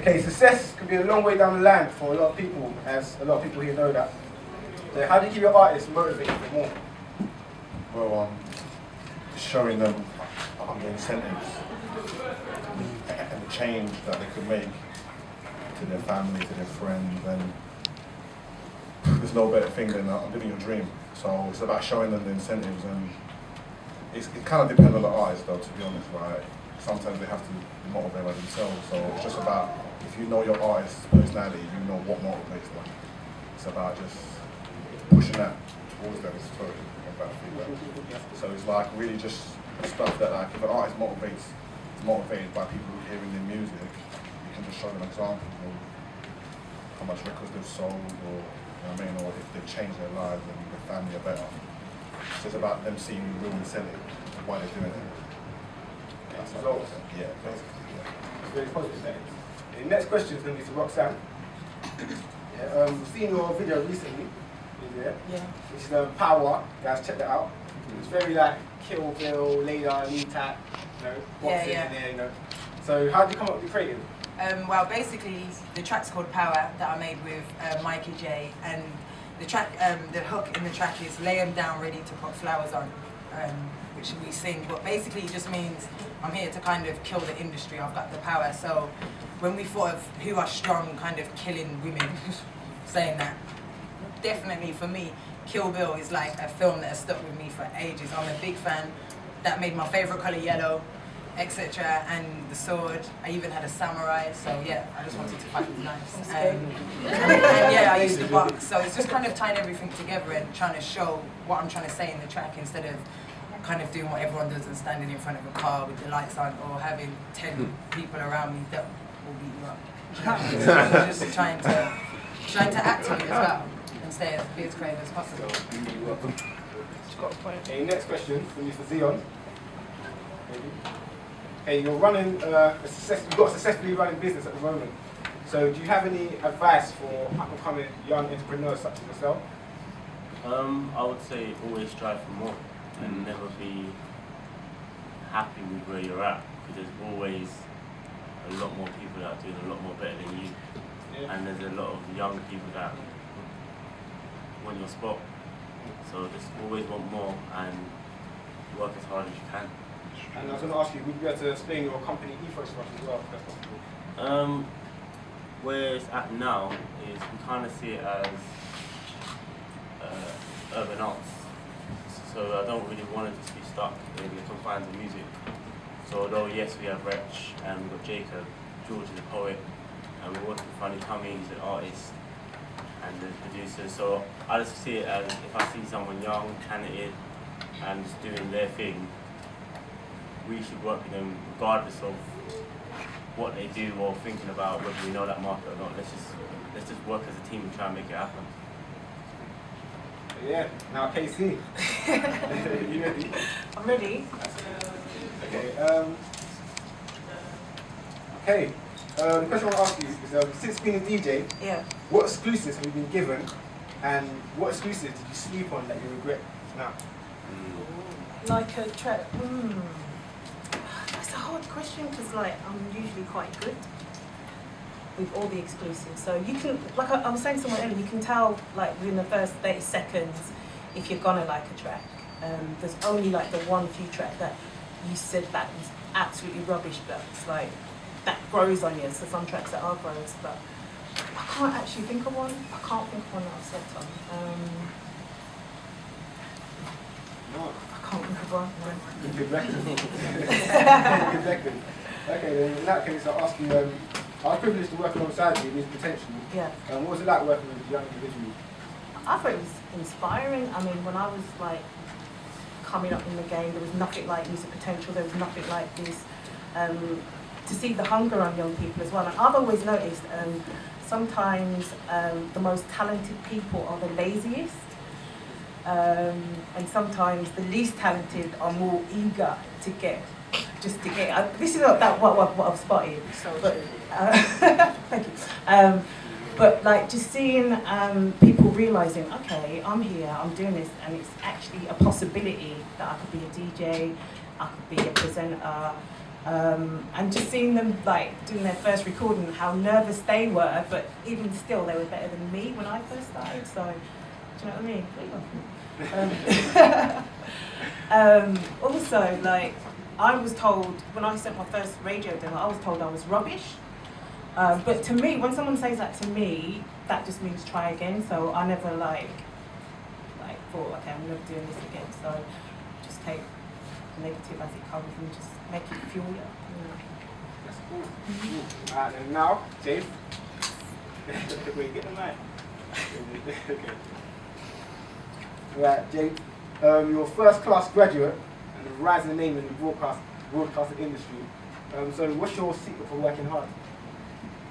Okay, success can be a long way down the line for a lot of people, as a lot of people here know that. So how do you keep your artists motivated for more? Well, showing them the incentives and the change that they could make to their family, to their friends, and there's no better thing than living your dream. So it's about showing them the incentives, and it kind of depends on the artist though, to be honest, right? Sometimes they have to be motivated by themselves, so it's just about, if you know your artist's personality, you know what motivates them. It's about just pushing that towards them. It's totally about feedback. So it's like really just stuff that, like, if an artist is motivated by people hearing their music, you can just show them examples of how much records they've sold, or you know what I mean, or if they've changed their lives and their family are better. So it's about them seeing real incentive of why they're doing it. That's results. Yeah, basically, yeah. It's very positive. The next question is going to be to RoxXxan. Yeah, we've seen your video recently, which is Power. You guys check that out. It's very like Kill Bill, Later, Knee Tap, you know, boxing in there, you know. So how did you come up with the creative? Well, basically, the track's called Power that I made with Mikey J, and the track, the hook in the track is "Lay 'em down, ready to put flowers on," which we sing. But basically, it just means I'm here to kind of kill the industry. I've got the power. So when we thought of who are strong, kind of killing women, saying that, definitely for me, Kill Bill is like a film that has stuck with me for ages. I'm a big fan. That made my favorite color yellow, etc. And the sword. I even had a samurai. So yeah, I just wanted to fight with knives. And yeah, I used to box. So it's just kind of tying everything together and trying to show what I'm trying to say in the track, instead of kind of doing what everyone does and standing in front of a car with the lights on, or having 10 people around me that will beat you up. So just trying to act on it as well and be as creative as possible. Okay, next question for Mr. Zeon. Okay, you're running you've got a successfully running business at the moment. So do you have any advice for up-and-coming young entrepreneurs such as yourself? I would say always strive for more and never be happy with where you're at, because there's always a lot more people that are doing a lot more better than you. Yeah. And there's a lot of young people that want your spot. So just always want more and work as hard as you can. And I was going to ask you, would you be able to explain your company ethos for us as well, if that's possible? Where it's at now is we kind of see it as urban arts. So I don't really want to just be stuck in the confines of music. So although yes, we have Wretch and we've got Jacob, George is a poet, and we're working with Funny Tommy, he's an artist, and the producer. So I just see it as, if I see someone young, talented, and just doing their thing, we should work with them regardless of what they do or thinking about whether we know that market or not. Let's just work as a team and try and make it happen. Yeah. Now, KC, you ready? I'm ready. Okay. Okay. The question I want to ask you is, since being a DJ, what exclusives have you been given, and what exclusives did you sleep on that you regret now? Like a track. That's a hard question, because like I'm usually quite good with all the exclusives. So you can, like I was saying to someone earlier, you can tell like within the first 30 seconds if you're gonna like a track. There's only like the one few track that you said that was absolutely rubbish, but it's like that grows on you. So some tracks that are grows, but I can't actually think of one. I can't think of one that I've slept on. No. I can't think of one. Good record. Good record. Okay, then in that case, I'll ask you. I was privileged to work alongside you with Potential. Yeah. What was it like working with young individuals? I thought it was inspiring. I mean, when I was like coming up in the game, there was nothing like Music Potential. There was nothing like this. To see the hunger on young people as well. And I've always noticed sometimes the most talented people are the laziest. And sometimes the least talented are more eager to get. This is what I've spotted. So but, thank you. But like just seeing people realizing, okay, I'm here, I'm doing this, and it's actually a possibility that I could be a DJ, I could be a presenter, And just seeing them like doing their first recording, how nervous they were, but even still they were better than me when I first started. So, do you know what I mean? Also, like, I was told when I sent my first radio demo, I was told I was rubbish. But to me, when someone says that to me, that just means try again. So I never like thought, okay, I'm never doing this again. So just take the negative as it comes and just make it fuel you. That's cool. Alright, and now, Jade. Wait, get the mic. Okay. Right, Jade. You're a first-class graduate and a rising name in the broadcasting industry. So what's your secret for working hard?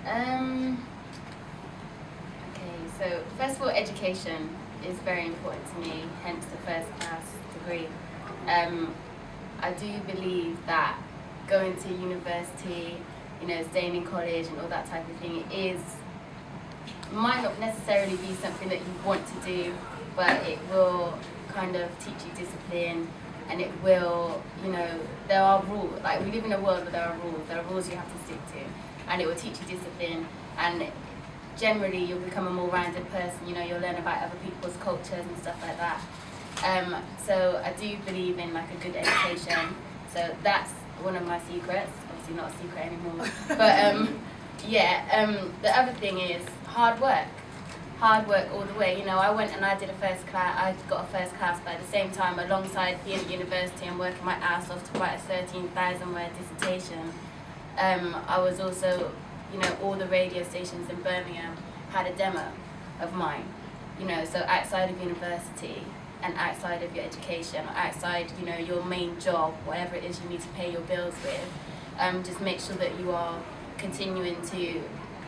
Okay, so first of all, education is very important to me, hence the first-class degree. I do believe that going to university, staying in college and all that type of thing might not necessarily be something that you want to do, but it will kind of teach you discipline, and it will, there are rules. Like, we live in a world where there are rules you have to stick to, and it will teach you discipline, and generally you'll become a more rounded person. You'll learn about other people's cultures and stuff like that. So I do believe in like a good education. So that's one of my secrets. Obviously not a secret anymore. But the other thing is hard work. Hard work all the way. I went and I did I got a first class, but at the same time, alongside being at university and working my ass off to write a 13,000 word dissertation, I was also, all the radio stations in Birmingham had a demo of mine. So outside of university and outside of your education, or outside, your main job, whatever it is you need to pay your bills with, just make sure that you are continuing to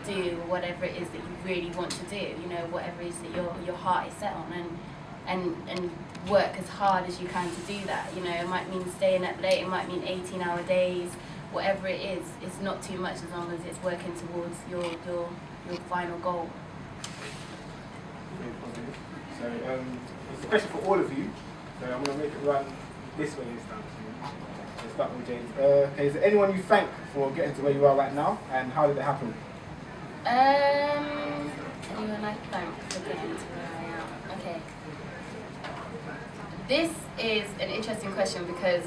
do whatever it is that you really want to do, whatever it is that your heart is set on, and work as hard as you can to do that. It might mean staying up late, it might mean 18-hour days, whatever it is, it's not too much as long as it's working towards your final goal. So it's a question for all of you, so I'm going to make it run this way this time. So let's start with James. Okay, is there anyone you thank for getting to where you are right now, and how did it happen? Anyone I thank for getting to where I am? Okay. This is an interesting question because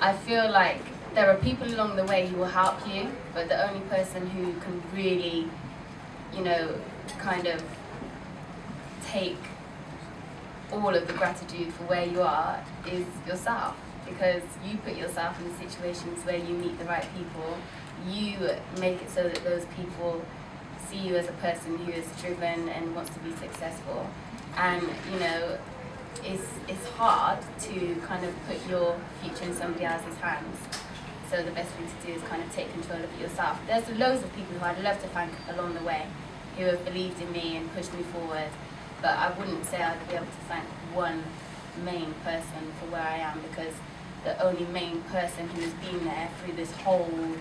I feel like there are people along the way who will help you, but the only person who can really, kind of take all of the gratitude for where you are is yourself, because you put yourself in the situations where you meet the right people. You make it so that those people see you as a person who is driven and wants to be successful. And it's hard to kind of put your future in somebody else's hands. So the best thing to do is kind of take control of it yourself. There's loads of people who I'd love to thank along the way, who have believed in me and pushed me forward, but I wouldn't say I'd be able to thank one main person for where I am, because the only main person who has been there through this whole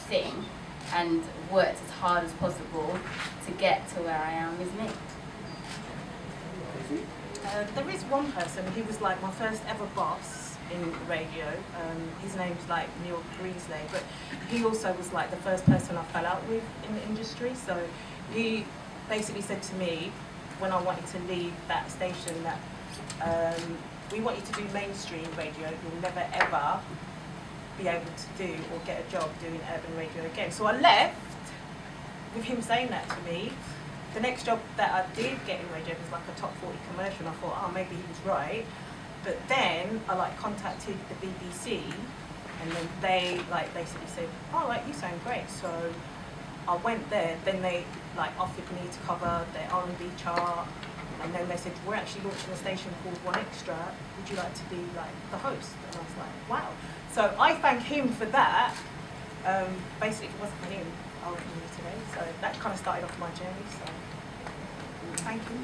thing and worked as hard as possible to get to where I am is me. There is one person who was like my first ever boss in radio. His name's like Neil Greensley, but he also was like the first person I fell out with in the industry. So he basically said to me when I wanted to leave that station that we want you to do mainstream radio. You'll never ever be able to do or get a job doing urban radio again. So I left with him saying that to me. The next job that I did get in radio was like a top 40 commercial, and I thought, oh, maybe he was right. But then I contacted the BBC, and then they basically said, all right, you sound great. So I went there. Then they offered me to cover their R&B chart, and then they said, we're actually launching a station called One Extra. Would you like to be the host? And I was like, wow. So I thank him for that. Basically, if it wasn't for him, I wouldn't be here today. So that kind of started off my journey. So thank you.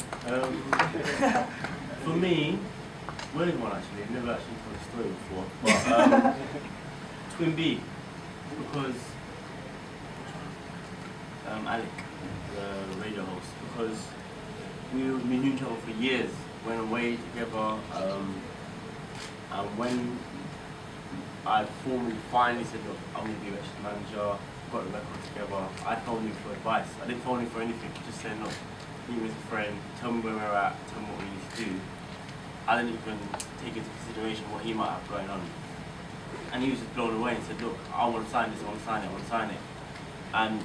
For me, well, one actually. I've never actually told a story before, but Twin B, because Alec, the radio host, because we knew each other for years, went away together, and when I formally finally said, look, I'm going to be Wretch's manager, got the record together. I phoned him for advice. I didn't phone him for anything, just saying, look, meet me as a friend, tell me where we're at, tell me what we need to do. I didn't even take into consideration what he might have going on. And he was just blown away and said, look, I want to sign this, I want to sign it, I want to sign it. And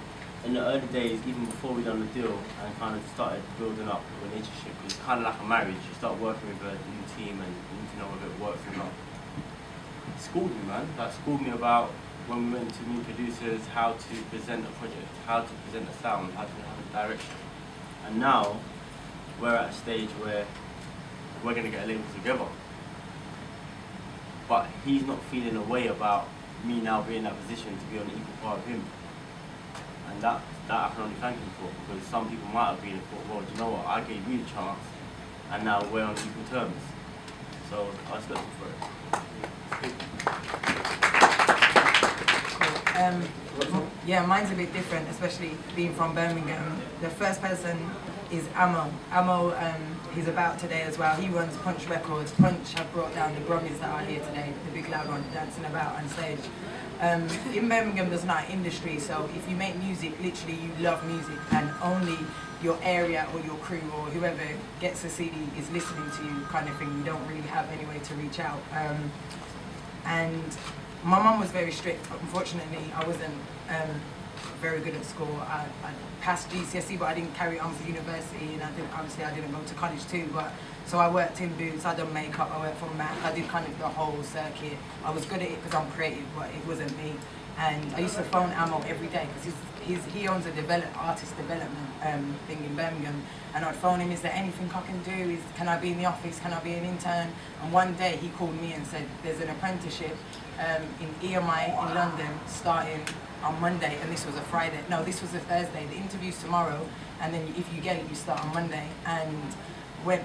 in the early days, even before we done the deal and kind of started building up a relationship, it's kind of like a marriage. You start working with a new team and you need to know whether it works or not. He schooled me, man. Like, schooled me about when we went to new producers, how to present a project, how to present a sound, how to have a direction. And now, we're at a stage where we're going to get a label together. But he's not feeling a way about me now being in that position to be on the equal par with him. And that I can only thank him for, because some people might have been and thought, well, do you know what, I gave you the chance, and now we're on equal terms. So I was looking for it. Yeah, mine's a bit different, especially being from Birmingham. The first person is Amo. Amo, he's about today as well. He runs Punch Records. Punch have brought down the Brummies that are here today, the big loud one, dancing about on stage. In Birmingham, there's not an industry, so if you make music, literally you love music, and only your area or your crew or whoever gets a CD is listening to you, kind of thing. You don't really have any way to reach out. And my mum was very strict. Unfortunately, I wasn't very good at school. I passed GCSE, but I didn't carry on for university, and obviously I didn't go to college too. But so I worked in boots, I done makeup, I worked for math, I did kind of the whole circuit. I was good at it because I'm creative, but it wasn't me. And I used to phone Amo every day because he owns a artist development thing in Birmingham, and I'd phone him, is there anything I can do? Can I be in the office? Can I be an intern? And one day he called me and said, there's an apprenticeship in EMI in London starting on Monday, and this was a Friday. No, this was a Thursday. The interview's tomorrow, and then if you get it, you start on Monday. And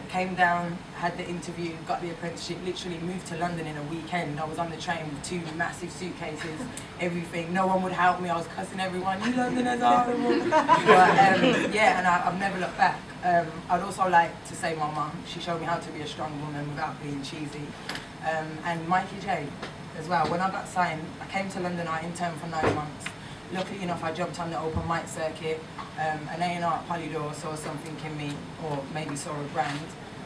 came down, had the interview, got the apprenticeship, literally moved to London in a weekend. I was on the train with 2 massive suitcases, everything. No one would help me. I was cussing everyone, you Londoners are horrible. But yeah, and I've never looked back. I'd also like to say my mum, she showed me how to be a strong woman without being cheesy. And Mikey J as well. When I got signed, I came to London, I interned for 9 months. Luckily enough, I jumped on the open mic circuit. An A&R at Polydor saw something in me, or maybe saw a brand,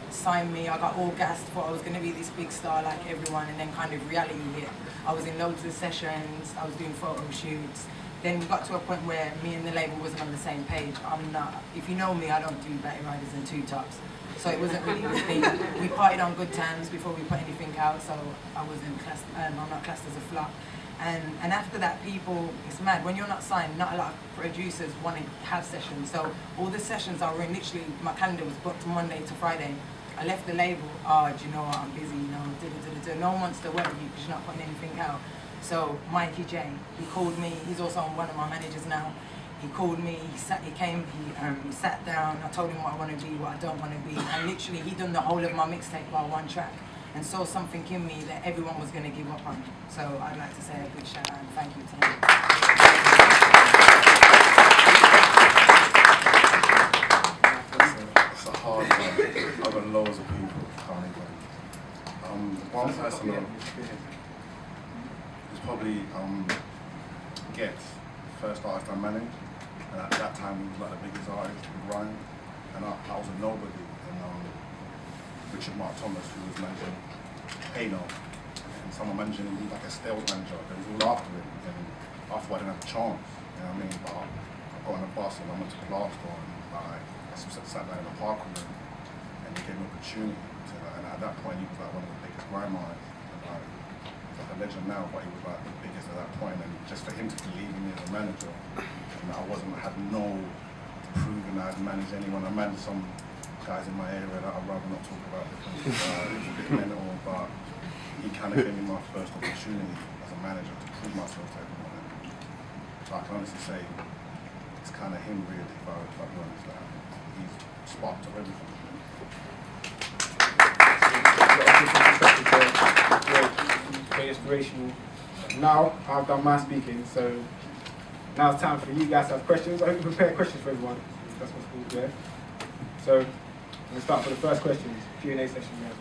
signed me. I got all gassed, thought I was going to be this big star like everyone, and then kind of reality hit. I was in loads of sessions, I was doing photo shoots. Then we got to a point where me and the label wasn't on the same page. I'm not, if you know me, I don't do Betty Riders and 2 tops. So it wasn't really with me. We partied on good terms before we put anything out, so I wasn't classed, I'm not classed as a flop. And after that, people, it's mad, when you're not signed, not a lot of producers want to have sessions. So all the sessions I were in, literally, my calendar was booked Monday to Friday. I left the label, do you know what, I'm busy, you know, no one wants to work with you because you're not putting anything out. So Mikey J, he called me, he's also one of my managers now. He called me, he sat down, I told him what I want to be, what I don't want to be, and literally he done the whole of my mixtape by 1 track, and saw something in me that everyone was going to give up on. So I'd like to say a big shout out and thank you to him. It's a hard one. I've got loads of people who can't even. One person was probably Get, first artist I managed, and at that time he was like the biggest artist with Ryan, and I was a nobody. And Richard Mark Thomas, who was managing Hano, and someone managing him like a sales manager. They was all after him, and after I didn't have a chance, you know what I mean? But I got on a bus and I went to Glasgow, and I sat down in the park with him, and he gave me an opportunity to, and at that point he was like one of the biggest grime artists. He's like a legend now, but he was like the biggest at that point, and just for him to believe in me as a manager, and I had no proving that I'd managed anyone. I managed some guys in my area that I'd rather not talk about because it was a bit mental, but he kind of gave me my first opportunity as a manager to prove myself to everyone. So I can honestly say it's kind of him really, if I be honest, that he's sparked up everything. Great inspirational. Now I've done my speaking, so now it's time for you guys to have questions. I hope you prepare questions for everyone. That's what's cool, yeah. So I'm going to start for the first questions, Q&A session. Yeah.